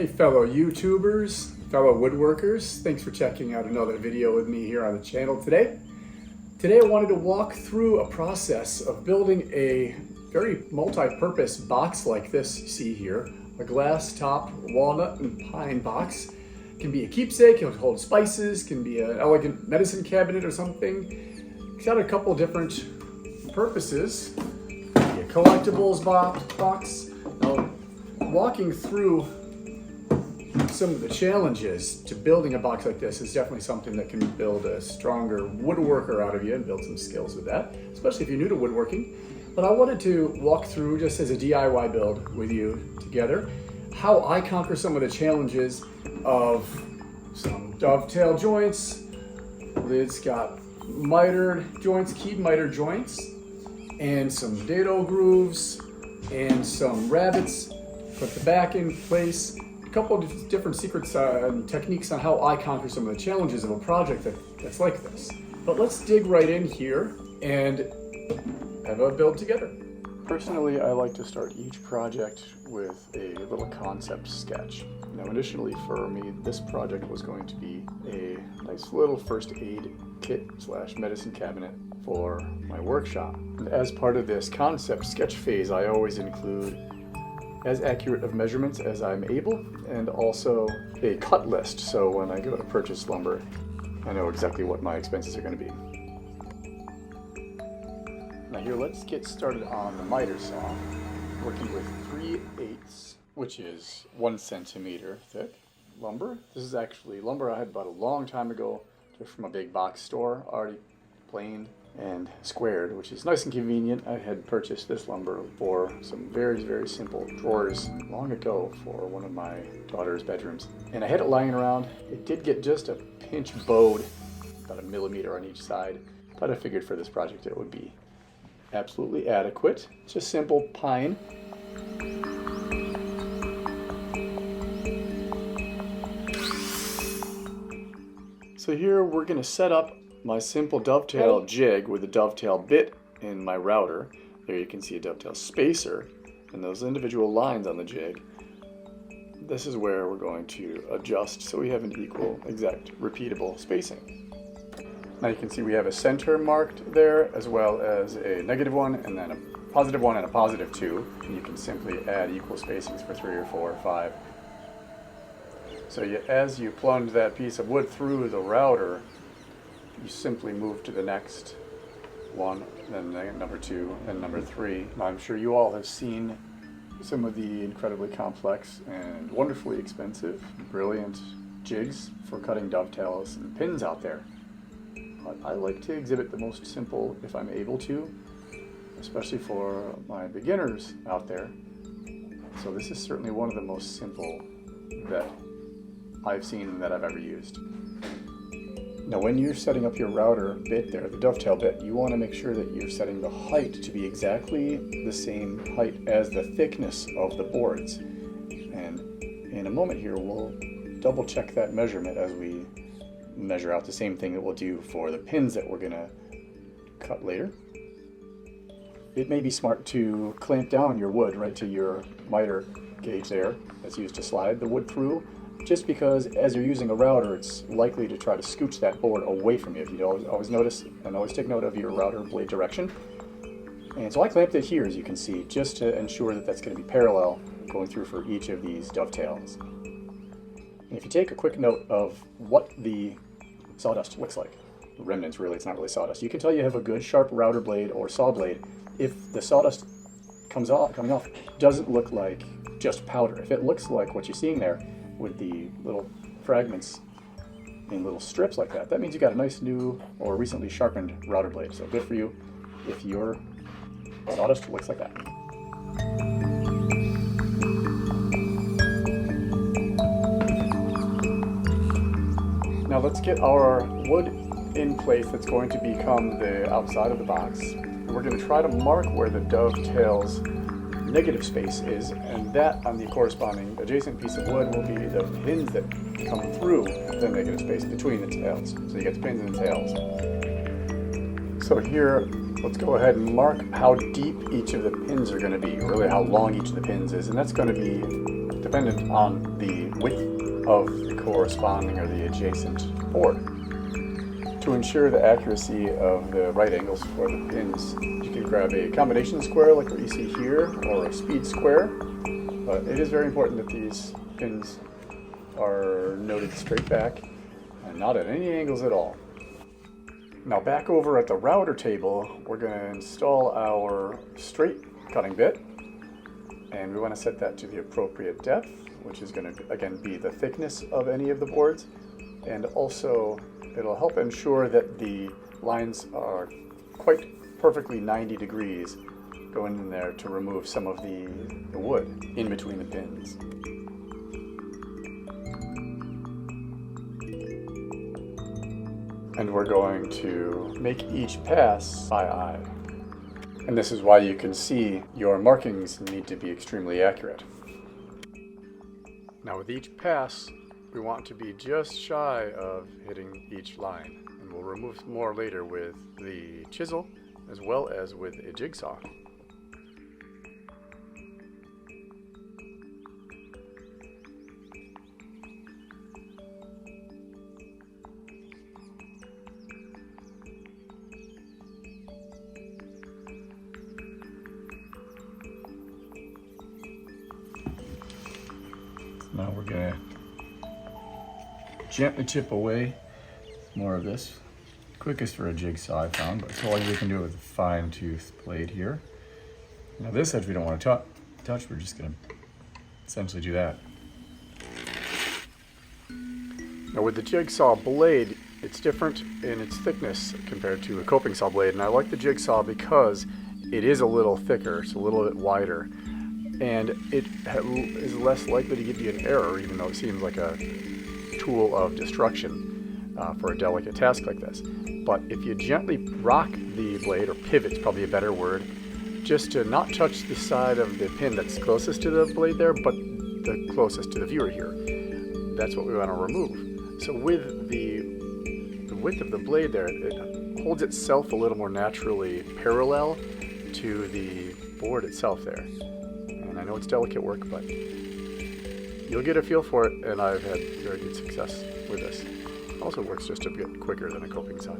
Hey fellow YouTubers, fellow woodworkers, thanks for checking out another video with me here on the channel today. Today I wanted to walk through a process of building a very multi-purpose box like this you see here. A glass top walnut and pine box. It can be a keepsake, it'll hold spices, can be an elegant medicine cabinet or something. It's got a couple different purposes. It can be a collectibles box. Now, walking through some of the challenges to building a box like this is definitely something that can build a stronger woodworker out of you and build some skills with that, especially if you're new to woodworking. But I wanted to walk through, just as a DIY build with you together, how I conquer some of the challenges of some dovetail joints. It's got mitered joints, keyed mitered joints, and some dado grooves, and some rabbets. Put the back in place. A couple of different secrets and techniques on how I conquer some of the challenges of a project that's like this. But let's dig right in here and have a build together. Personally, I like to start each project with a little concept sketch. Now initially for me, this project was going to be a nice little first aid kit / medicine cabinet for my workshop. And as part of this concept sketch phase, I always include as accurate of measurements as I'm able, and also a cut list, so when I go to purchase lumber, I know exactly what my expenses are going to be. Now here, let's get started on the miter saw, working with 3/8, which is 1 centimeter thick lumber. This is actually lumber I had bought a long time ago, just from a big box store, already planed and squared, which is nice and convenient. I had purchased this lumber for some very, very simple drawers long ago for one of my daughter's bedrooms. And I had it lying around. It did get just a pinch bowed, about 1 millimeter on each side, but I figured for this project it would be absolutely adequate. It's just simple pine. So here we're going to set up my simple dovetail jig with a dovetail bit in my router. There you can see a dovetail spacer and those individual lines on the jig. This is where we're going to adjust so we have an equal, exact, repeatable spacing. Now you can see we have a center marked there, as well as a -1 and then a +1 and a +2. And you can simply add equal spacings for 3 or 4 or 5. So as you plunge that piece of wood through the router, you simply move to the next one, then number 2, and number 3. Now, I'm sure you all have seen some of the incredibly complex and wonderfully expensive, brilliant jigs for cutting dovetails and pins out there. But I like to exhibit the most simple if I'm able to, especially for my beginners out there. So this is certainly one of the most simple that I've seen and that I've ever used. Now when you're setting up your router bit there, the dovetail bit, you want to make sure that you're setting the height to be exactly the same height as the thickness of the boards. And in a moment here, we'll double check that measurement as we measure out the same thing that we'll do for the pins that we're going to cut later. It may be smart to clamp down your wood right to your miter gauge there that's used to slide the wood through, just because as you're using a router, it's likely to try to scooch that board away from you. You always notice and always take note of your router blade direction. And so I clamped it here, as you can see, just to ensure that that's going to be parallel going through for each of these dovetails. And if you take a quick note of what the sawdust looks like, remnants really, it's not really sawdust, you can tell you have a good sharp router blade or saw blade if the sawdust coming off doesn't look like just powder. If it looks like what you're seeing there, with the little fragments in little strips like that, that means you got a nice new or recently sharpened router blade. So good for you if your sawdust looks like that. Now let's get our wood in place that's going to become the outside of the box. We're going to try to mark where the dovetail's negative space is, and that on the corresponding adjacent piece of wood will be the pins that come through the negative space between the tails. So you get the pins and the tails. So here, let's go ahead and mark how deep each of the pins are going to be, really how long each of the pins is, and that's going to be dependent on the width of the corresponding or the adjacent board. To ensure the accuracy of the right angles for the pins, you can grab a combination square like what you see here, or a speed square, but it is very important that these pins are noted straight back and not at any angles at all. Now back over at the router table, we're going to install our straight cutting bit, and we want to set that to the appropriate depth, which is going to again be the thickness of any of the boards, and also it'll help ensure that the lines are quite perfectly 90 degrees going in there to remove some of the wood in between the pins. And we're going to make each pass by eye. And this is why you can see your markings need to be extremely accurate. Now with each pass, we want to be just shy of hitting each line. And we'll remove more later with the chisel as well as with a jigsaw. Now we're going to gently chip away more of this. Quickest for a jigsaw I found, but it's all you can do with a fine tooth blade here. Now this edge we don't want to touch, we're just going to essentially do that. Now with the jigsaw blade, it's different in its thickness compared to a coping saw blade, and I like the jigsaw because it is a little thicker, it's a little bit wider, and it is less likely to give you an error, even though it seems like a tool of destruction for a delicate task like this. But if you gently rock the blade, or pivot is probably a better word, just to not touch the side of the pin that's closest to the blade there, but the closest to the viewer here, that's what we want to remove. So with the width of the blade there, it holds itself a little more naturally parallel to the board itself there. And I know it's delicate work, but you'll get a feel for it, and I've had very good success with this. It also works just a bit quicker than a coping saw.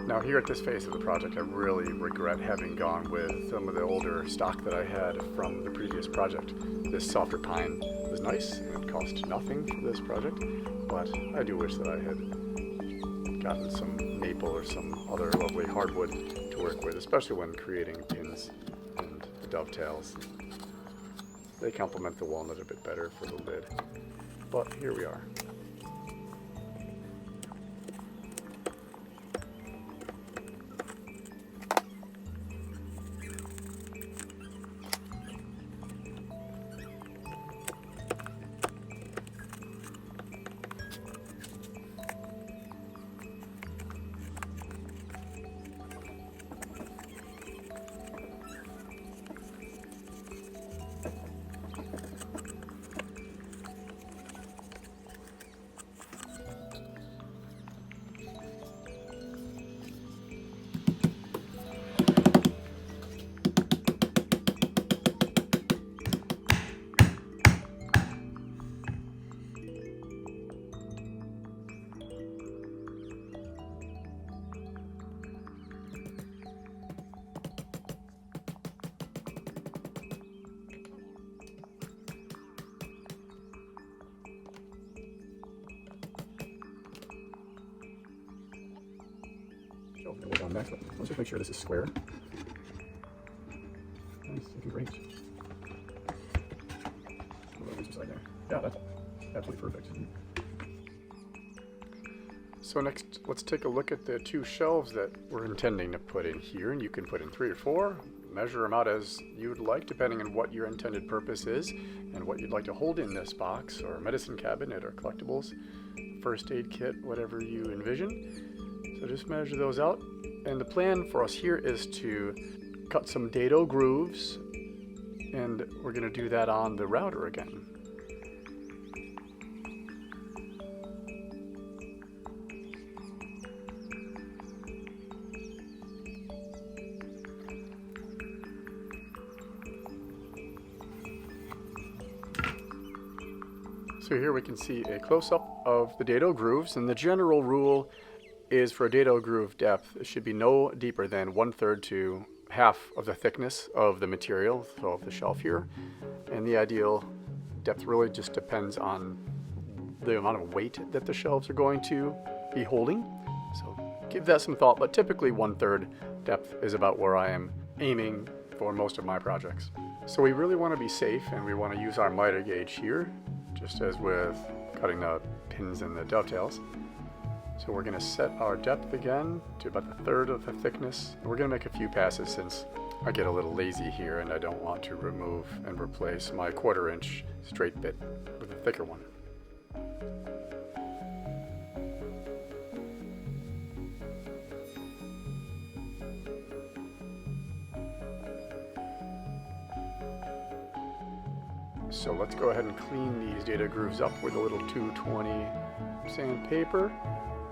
Now here at this phase of the project, I really regret having gone with some of the older stock that I had from the previous project. This softer pine was nice, and it cost nothing for this project, but I do wish that I had gotten some maple or some other lovely hardwood to work with, especially when creating pins and the dovetails. They complement the walnut a bit better for the lid, but here we are. On next, let's just make sure this is square. Nice, looking great. Yeah, that's absolutely perfect. So next, let's take a look at the two shelves that we're intending to put in here, and you can put in 3 or 4. Measure them out as you'd like, depending on what your intended purpose is and what you'd like to hold in this box, or medicine cabinet, or collectibles, first aid kit, whatever you envision. So just measure those out. And the plan for us here is to cut some dado grooves, and we're going to do that on the router again. So here we can see a close-up of the dado grooves, and the general rule is for a dado groove depth, it should be no deeper than 1/3 to half of the thickness of the material, so of the shelf here. And the ideal depth really just depends on the amount of weight that the shelves are going to be holding. So give that some thought, but typically 1/3 depth is about where I am aiming for most of my projects. So we really want to be safe, and we want to use our miter gauge here, just as with cutting the pins and the dovetails. So we're going to set our depth again to about 1/3 of the thickness. We're going to make a few passes since I get a little lazy here and I don't want to remove and replace my 1/4 inch straight bit with a thicker one. So let's go ahead and clean these dado grooves up with a little 220 sandpaper.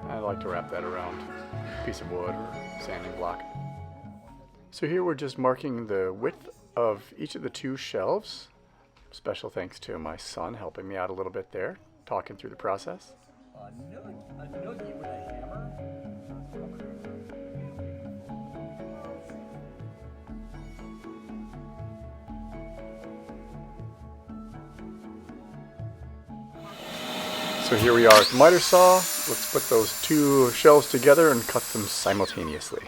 I like to wrap that around a piece of wood or sanding block. So here we're just marking the width of each of the 2 shelves. Special thanks to my son helping me out a little bit there, talking through the process. A noogie with a hammer? So here we are at the miter saw. Let's put those 2 shelves together and cut them simultaneously.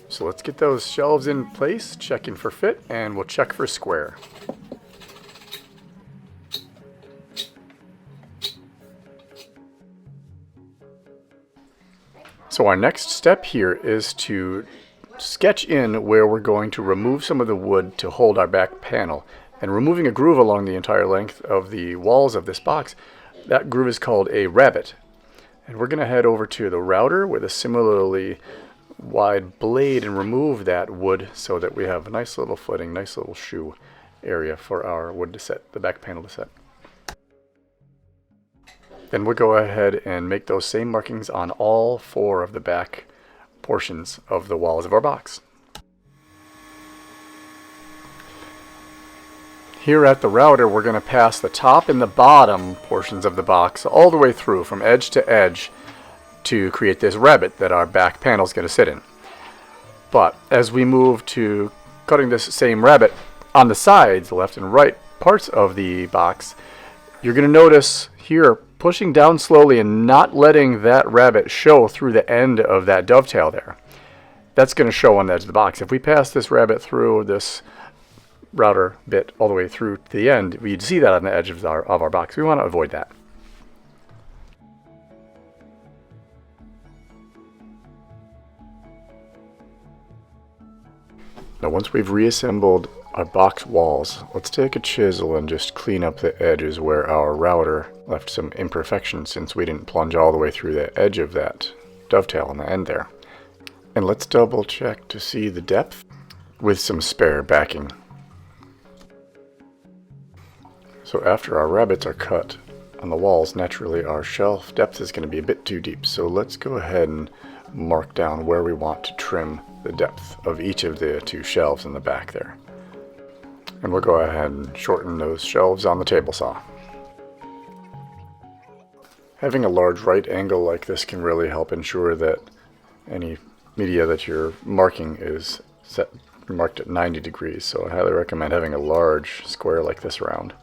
So let's get those shelves in place, checking for fit, and we'll check for square. So our next step here is to sketch in where we're going to remove some of the wood to hold our back panel. And removing a groove along the entire length of the walls of this box, that groove is called a rabbet. And we're going to head over to the router with a similarly wide blade and remove that wood so that we have a nice little footing, nice little shoe area for our wood to set, the back panel to set. Then we'll go ahead and make those same markings on all 4 of the back portions of the walls of our box. Here at the router, we're going to pass the top and the bottom portions of the box all the way through from edge to edge to create this rabbet that our back panel is going to sit in. But as we move to cutting this same rabbet on the sides, the left and right parts of the box, you're going to notice here pushing down slowly and not letting that rabbet show through the end of that dovetail there. That's going to show on the edge of the box. If we pass this rabbet through this router bit all the way through to the end, we'd see that on the edge of our box. We want to avoid that. Now once we've reassembled our box walls, let's take a chisel and just clean up the edges where our router left some imperfections since we didn't plunge all the way through the edge of that dovetail on the end there. And let's double check to see the depth with some spare backing. So after our rabbets are cut on the walls, naturally our shelf depth is going to be a bit too deep. So let's go ahead and mark down where we want to trim the depth of each of the 2 shelves in the back there. And we'll go ahead and shorten those shelves on the table saw. Having a large right angle like this can really help ensure that any media that you're marking is marked at 90 degrees. So I highly recommend having a large square like this around.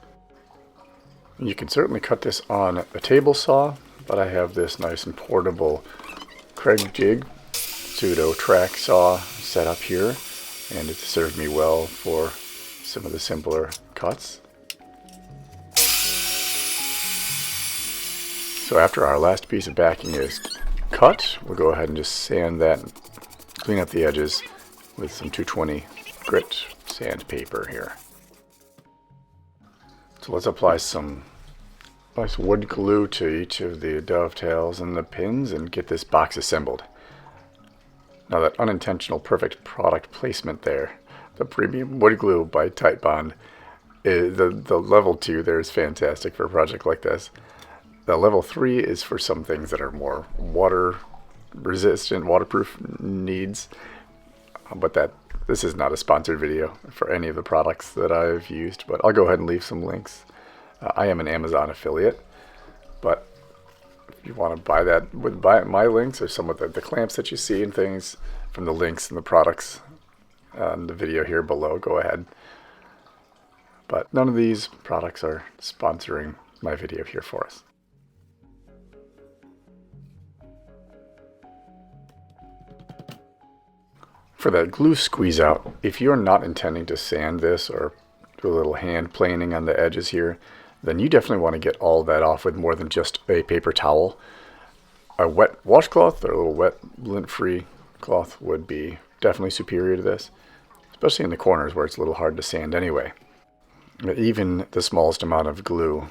You can certainly cut this on a table saw, but I have this nice and portable Kreg jig pseudo track saw set up here, and it served me well for some of the simpler cuts. So after our last piece of backing is cut, we'll go ahead and just sand that and clean up the edges with some 220 grit sandpaper here. So let's apply some nice wood glue to each of the dovetails and the pins and get this box assembled. Now that unintentional perfect product placement there, the premium wood glue by Titebond, the level 2 there is fantastic for a project like this. The level 3 is for some things that are more water resistant, waterproof needs, but that This is not a sponsored video for any of the products that I've used, but I'll go ahead and leave some links. I am an Amazon affiliate, but if you want to buy that, buy my links or some of the clamps that you see and things from the links and the products on the video here below, go ahead. But none of these products are sponsoring my video here for us. For that glue squeeze out, if you're not intending to sand this or do a little hand planing on the edges here, then you definitely want to get all that off with more than just a paper towel. A wet washcloth or a little wet lint-free cloth would be definitely superior to this, especially in the corners where it's a little hard to sand anyway. Even the smallest amount of glue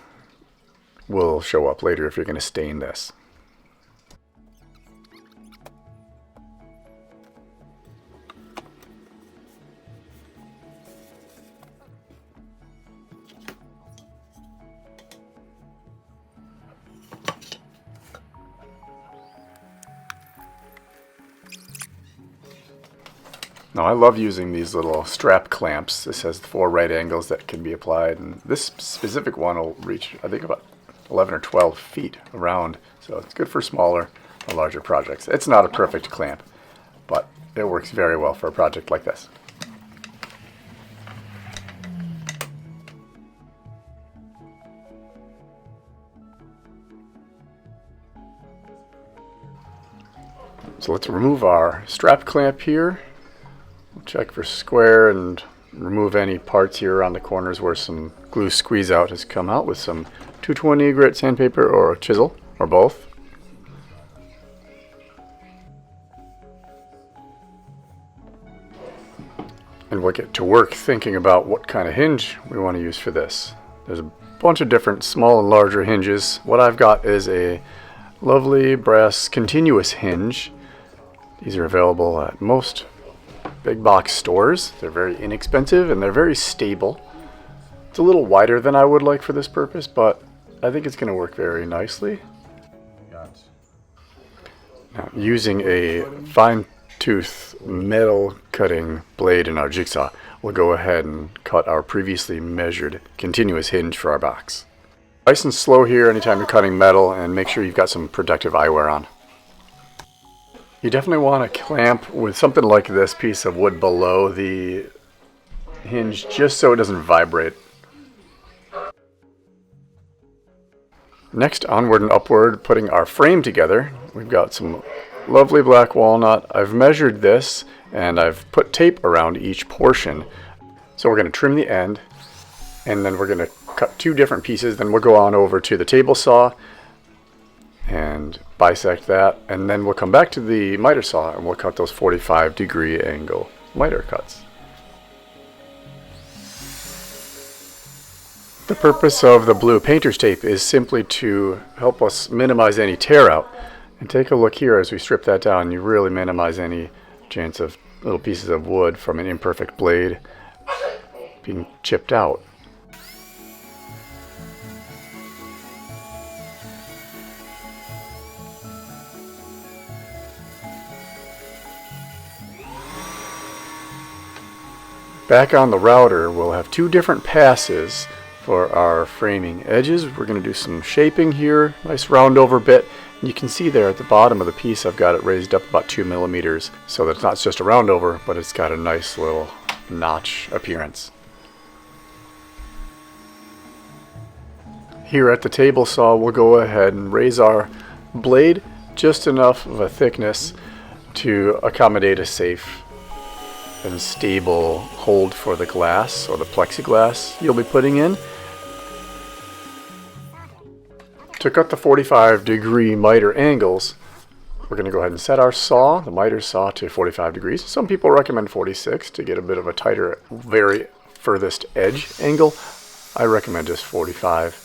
will show up later if you're going to stain this. Now I love using these little strap clamps. This has 4 right angles that can be applied, and this specific one will reach, I think, about 11 or 12 feet around, so it's good for smaller or larger projects. It's not a perfect clamp, but it works very well for a project like this. So let's remove our strap clamp here. Check for square and remove any parts here around the corners where some glue squeeze out has come out with some 220 grit sandpaper or a chisel or both. And we'll get to work thinking about what kind of hinge we want to use for this. There's a bunch of different small and larger hinges. What I've got is a lovely brass continuous hinge. These are available at most big box stores. They're very inexpensive and they're very stable. It's a little wider than I would like for this purpose, but I think it's going to work very nicely. Now, using a fine tooth metal cutting blade in our jigsaw, we'll go ahead and cut our previously measured continuous hinge for our box. Nice and slow here anytime you're cutting metal, and make sure you've got some protective eyewear on. You definitely want to clamp with something like this piece of wood below the hinge just so it doesn't vibrate. Next, onward and upward, putting our frame together. We've got some lovely black walnut. I've measured this and I've put tape around each portion. So we're going to trim the end and then we're going to cut 2 different pieces. Then we'll go on over to the table saw and bisect that, and then we'll come back to the miter saw and we'll cut those 45-degree angle miter cuts. The purpose of the blue painter's tape is simply to help us minimize any tear out. And take a look here as we strip that down. You really minimize any chance of little pieces of wood from an imperfect blade being chipped out. Back on the router, we'll have 2 different passes for our framing edges. We're going to do some shaping here, nice round over bit. And you can see there at the bottom of the piece I've got it raised up about 2 millimeters so that it's not just a round over, but it's got a nice little notch appearance. Here at the table saw, we'll go ahead and raise our blade just enough of a thickness to accommodate a safe and stable hold for the glass or the plexiglass you'll be putting in. To cut the 45-degree miter angles, we're going to go ahead and set our saw, the miter saw, to 45 degrees. Some people recommend 46 to get a bit of a tighter, very furthest edge angle. I recommend just 45.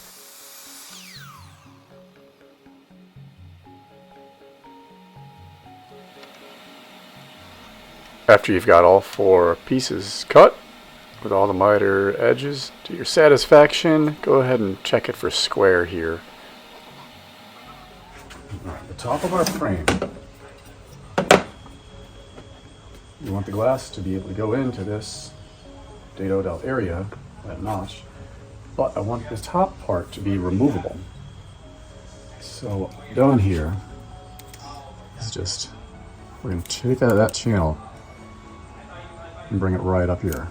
After you've got all 4 pieces cut with all the miter edges to your satisfaction, go ahead and check it for square here. All right, the top of our frame. You want the glass to be able to go into this dado area, that notch, but I want this top part to be removable. So what we've done here is just, we're going to take out that channel and bring it right up here.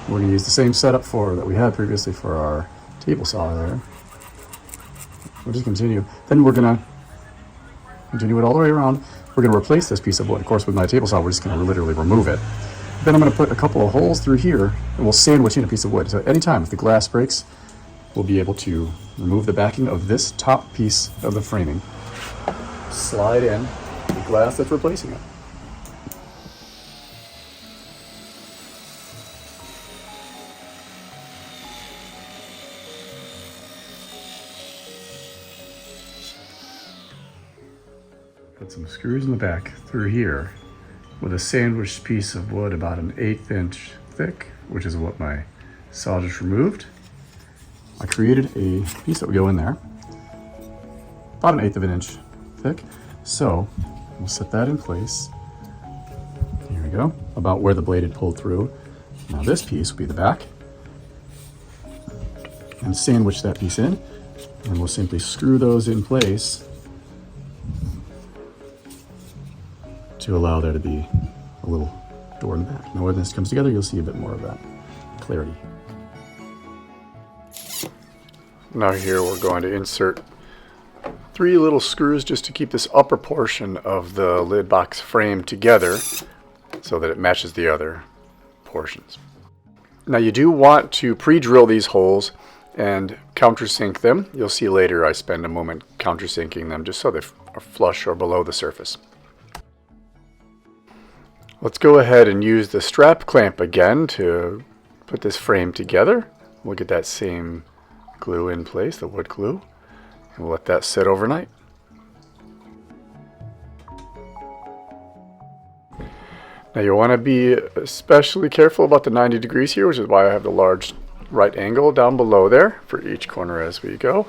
We're going to use the same setup that we had previously for our table saw there. We'll just continue. Then we're going to continue it all the way around. We're going to replace this piece of wood. Of course, with my table saw, we're just going to literally remove it. Then I'm going to put a couple of holes through here, and we'll sandwich in a piece of wood. So anytime if the glass breaks, we'll be able to remove the backing of this top piece of the framing, slide in the glass that's replacing it. Put some screws in the back through here with a sandwiched piece of wood about an 1/8 inch thick, which is what my saw just removed. I created a piece that would go in there, about 1/8 of an inch thick. So we'll set that in place. Here we go, about where the blade had pulled through. Now this piece will be the back, and sandwich that piece in, and we'll simply screw those in place to allow there to be a little door in the back. Now when this comes together, you'll see a bit more of that clarity. Now here we're going to insert 3 little screws just to keep this upper portion of the lid box frame together so that it matches the other portions. Now you do want to pre-drill these holes and countersink them. You'll see later I spend a moment countersinking them just so they are flush or below the surface. Let's go ahead and use the strap clamp again to put this frame together. We'll get that same glue in place, the wood glue, and we'll let that sit overnight. Now you want to be especially careful about the 90 degrees here, which is why I have the large right angle down below there for each corner as we go.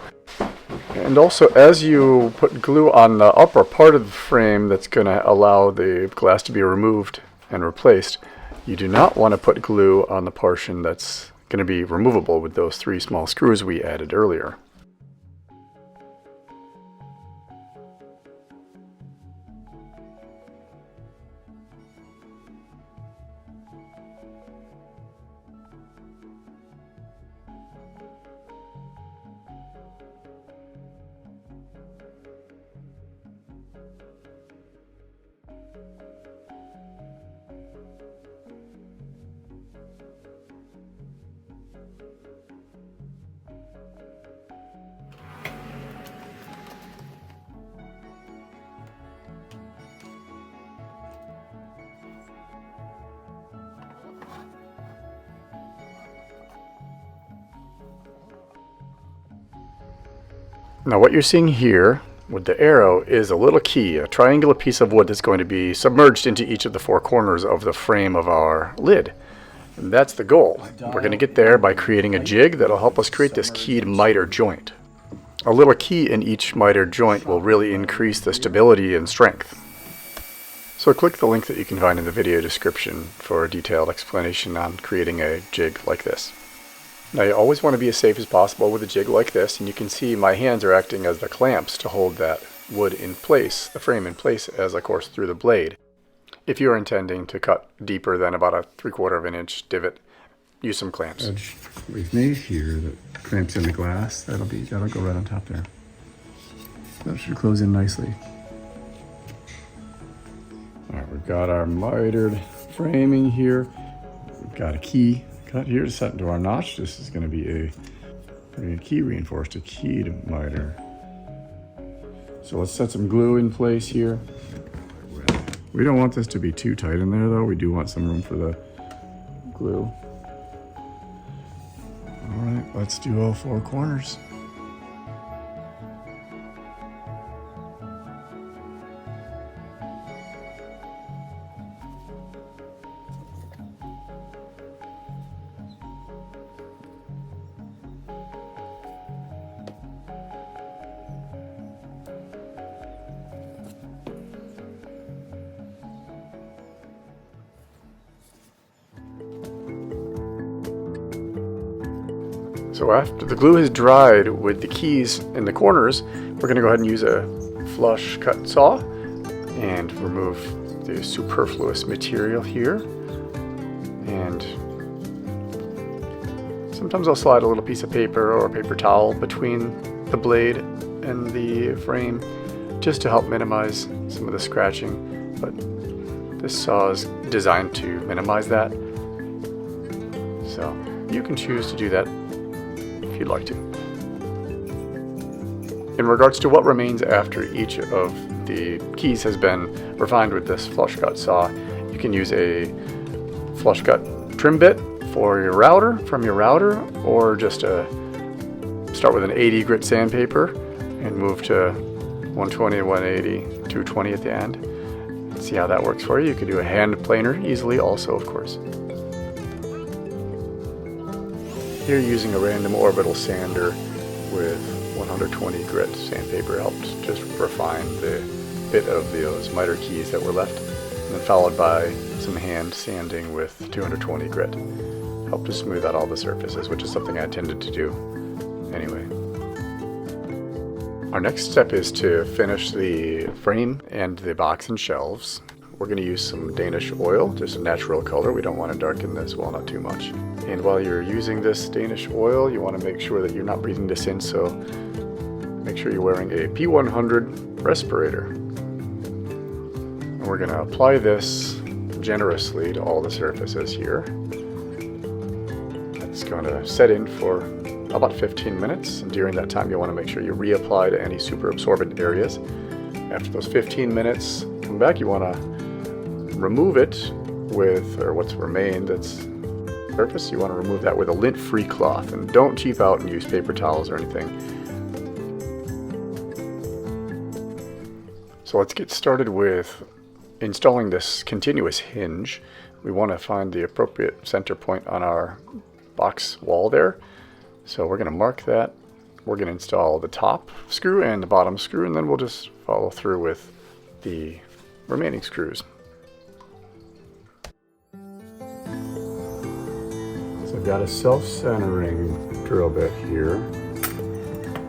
And also, as you put glue on the upper part of the frame that's going to allow the glass to be removed and replaced, you do not want to put glue on the portion that's going to be removable with those 3 small screws we added earlier. Now what you're seeing here with the arrow is a little key, a triangular piece of wood that's going to be submerged into each of the 4 corners of the frame of our lid. And that's the goal. We're going to get there by creating a jig that'll help us create this keyed miter joint. A little key in each miter joint will really increase the stability and strength. So click the link that you can find in the video description for a detailed explanation on creating a jig like this. Now you always want to be as safe as possible with a jig like this, and you can see my hands are acting as the clamps to hold that wood in place, the frame in place as I course through the blade. If you're intending to cut deeper than about a 3/4 of an inch divot, use some clamps. Edge we've made here that clamps in the glass, that'll go right on top there. That should close in nicely. Alright, we've got our mitered framing here. We've got a key cut here to set into our notch. This is going to be a key reinforced, a keyed miter. So let's set some glue in place here. We don't want this to be too tight in there though. We do want some room for the glue. All right, let's do all 4 corners. So after the glue has dried with the keys in the corners, we're going to go ahead and use a flush cut saw and remove the superfluous material here. And sometimes I'll slide a little piece of paper or a paper towel between the blade and the frame just to help minimize some of the scratching, but this saw is designed to minimize that. So you can choose to do that if you'd like to. In regards to what remains after each of the keys has been refined with this flush cut saw, you can use a flush cut trim bit for your router, from your router, or just start with an 80 grit sandpaper and move to 120, 180, 220 at the end. See how that works for you. You could do a hand planer easily also, of course. Here using a random orbital sander with 120 grit sandpaper helped just refine the bit of those miter keys that were left, and then followed by some hand sanding with 220 grit. Helped to smooth out all the surfaces, which is something I intended to do anyway. Our next step is to finish the frame and the box and shelves. We're going to use some Danish oil, just a natural color. We don't want to darken this walnut too much. And while you're using this Danish oil, you want to make sure that you're not breathing this in, so make sure you're wearing a P100 respirator. And we're going to apply this generously to all the surfaces here. It's going to set in for about 15 minutes, and during that time you want to make sure you reapply to any super absorbent areas. After those 15 minutes, come back, you want to remove it with, or what's remained that's surface, you want to remove that with a lint-free cloth, and don't cheap out and use paper towels or anything. So let's get started with installing this continuous hinge. We want to find the appropriate center point on our box wall there. So we're going to mark that. We're going to install the top screw and the bottom screw, and then we'll just follow through with the remaining screws. So I've got a self-centering drill bit here.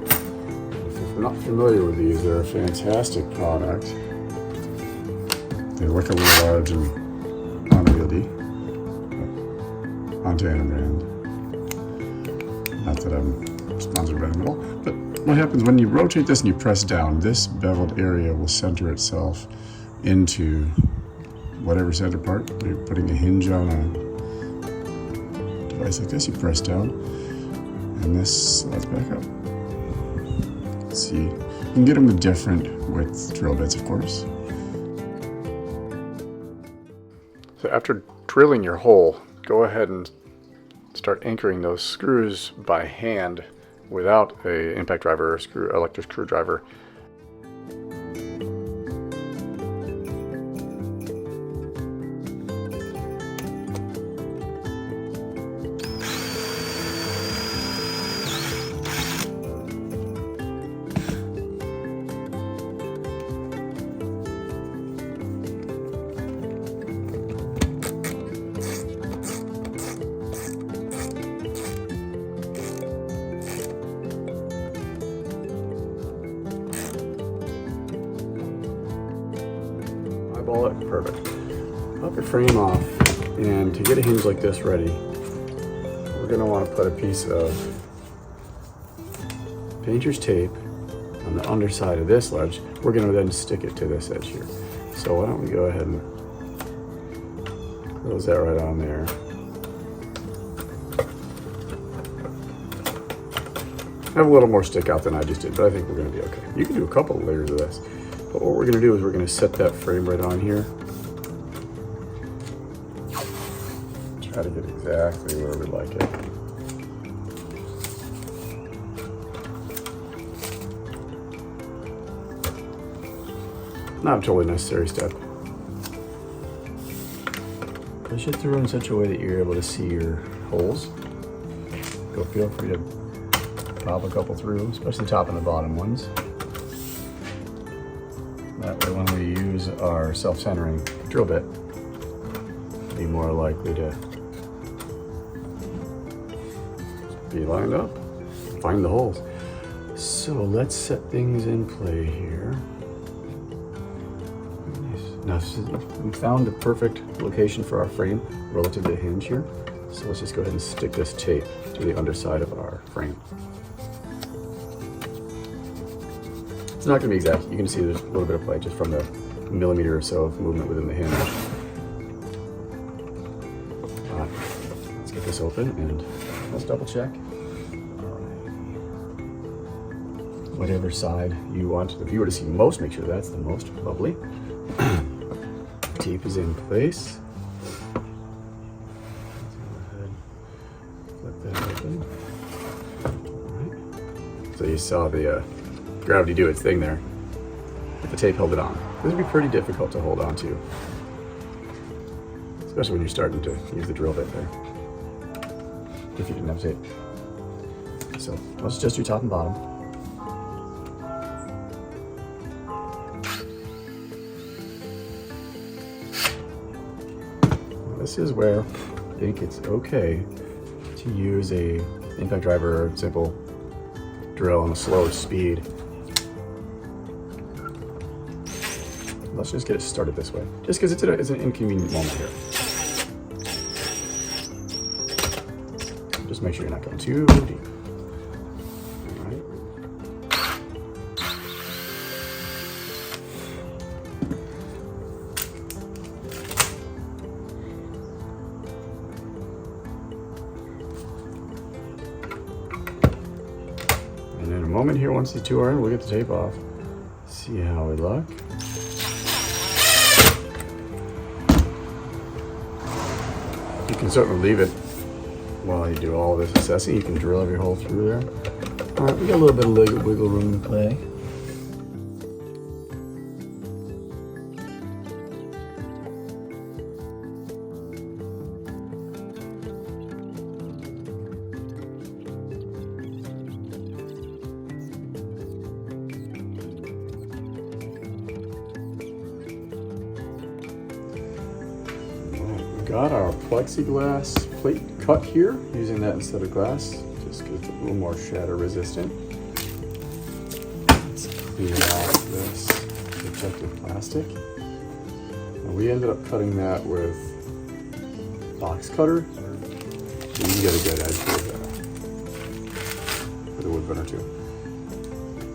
If you're not familiar with these, they're a fantastic product. They look a little large and unwieldy. Montana brand. Not that I'm sponsored by them at all, but what happens when you rotate this and you press down, this beveled area will center itself into whatever center part. You're putting a hinge on a device like this, you press down, and this slides back up. Let's see, you can get them with different width drill bits, of course. So after drilling your hole, go ahead and start anchoring those screws by hand without an impact driver or electric screwdriver. Eyeball it, perfect. Pop your frame off, and to get a hinge like this ready, we're going to want to put a piece of painter's tape on the underside of this ledge. We're going to then stick it to this edge here. So why don't we go ahead and close that right on there. I have a little more stick out than I just did, but I think we're going to be okay. You can do a couple of layers of this. But what we're going to do is we're going to set that frame right on here. Try to get exactly where we like it. Not a totally necessary step. Push it through in such a way that you're able to see your holes. Feel free to pop a couple through, especially the top and the bottom ones. That way when we use our self-centering drill bit, we'll be more likely to Be lined up. Find the holes. So let's set things in play here. Now we found the perfect location for our frame relative to the hinge here. So let's just go ahead and stick this tape to the underside of our frame. It's not going to be exact. You can see there's a little bit of play just from the millimeter or so of movement within the hinge. Let's get this open and let's double check. Whatever side you want the viewer to see most, make sure that's the most lovely. Tape is in place. Let's go ahead, flip that open. All right. So you saw the gravity do its thing there, but the tape held it on. This would be pretty difficult to hold on to, especially when you're starting to use the drill bit there, if you didn't have tape. So let's just do top and bottom. This is where I think it's okay to use a impact driver or simple drill on a slower speed. Let's just get it started this way, just because it's an inconvenient moment here. Just make sure you're not going too deep. All right. And in a moment here, once the two are in, we'll get the tape off. See how we look. You can certainly leave it while you do all this assessing. You can drill every hole through there. All right, we got a little bit of wiggle room to play. Got our plexiglass plate cut here, using that instead of glass, just because it's a little more shatter resistant. Let's clear off this protective plastic. And we ended up cutting that with box cutter, so you can get a good edge with a wood burner too.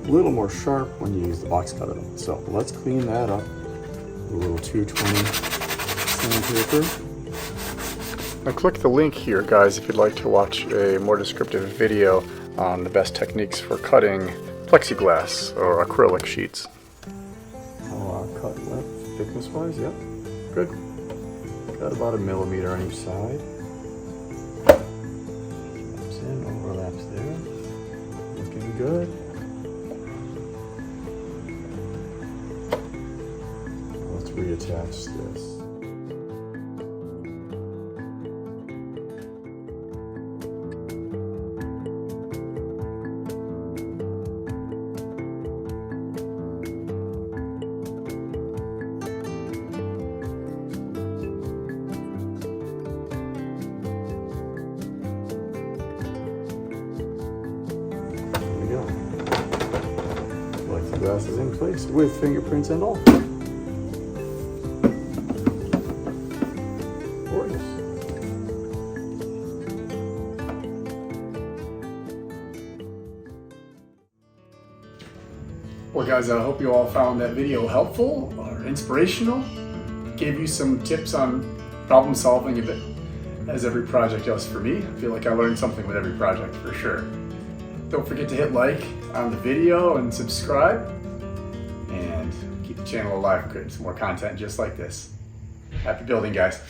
A little more sharp when you use the box cutter though. So let's clean that up with a little 220 sandpaper. Now click the link here, guys, if you'd like to watch a more descriptive video on the best techniques for cutting plexiglass or acrylic sheets. Cut length, thickness-wise, yep, good. Got about 1 millimeter on each side. Snaps in, overlaps there. Looking good. Let's reattach this. Glass is in place with fingerprints and all. Gorgeous. Well guys, I hope you all found that video helpful or inspirational. Gave you some tips on problem solving a bit, as every project does for me. I feel like I learned something with every project for sure. Don't forget to hit like on the video and subscribe, and keep the channel alive, creating some more content just like this. Happy building, guys.